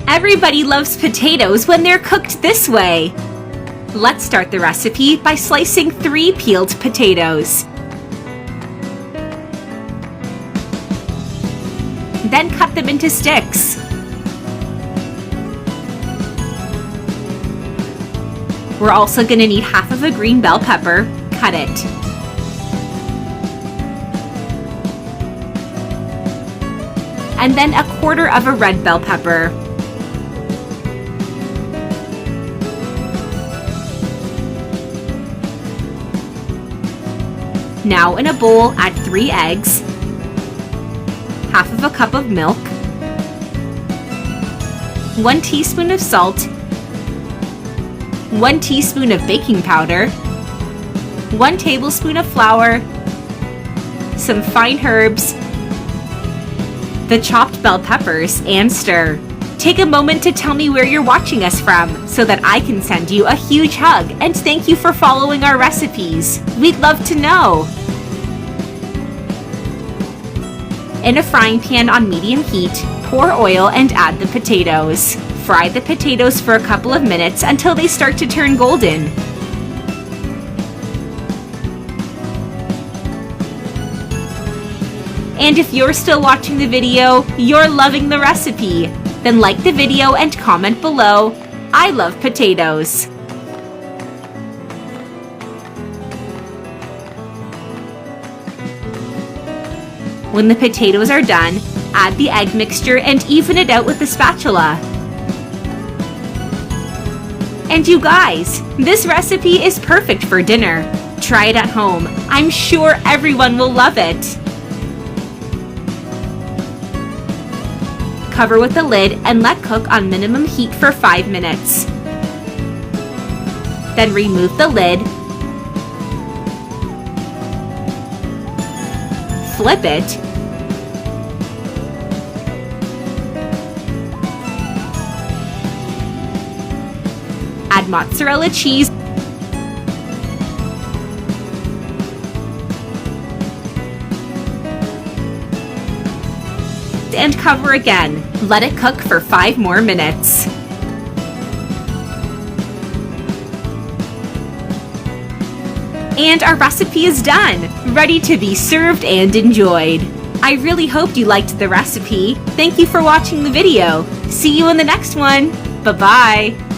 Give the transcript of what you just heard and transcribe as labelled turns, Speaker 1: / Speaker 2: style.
Speaker 1: Everybody loves potatoes when they're cooked this way. Let's start the recipe by slicing 3 peeled potatoes. Then cut them into sticks. We're also going to need half of a green bell pepper. Cut it. And then a quarter of a red bell pepper. Now in a bowl, add 3 eggs, half of a cup of milk, 1 teaspoon of salt, 1 teaspoon of baking powder, 1 tablespoon of flour, some fine herbs, the chopped bell peppers, and stir. Take a moment to tell me where you're watching us from so that I can send you a huge hug and thank you for following our recipes. We'd love to know. In a frying pan on medium heat, pour oil and add the potatoes. Fry the potatoes for a couple of minutes until they start to turn golden. And if you're still watching the video, you're loving the recipe. Then like the video and comment below. I love potatoes. When the potatoes are done, add the egg mixture and even it out with a spatula. And you guys, this recipe is perfect for dinner. Try it at home. I'm sure everyone will love it. Cover with the lid and let cook on minimum heat for 5 minutes. Then remove the lid, flip it, add mozzarella cheese, and cover again. Let it cook for 5 more minutes. And our recipe is done, ready to be served and enjoyed. I really hoped you liked the recipe. Thank you for watching the video. See you in the next one. Bye-bye.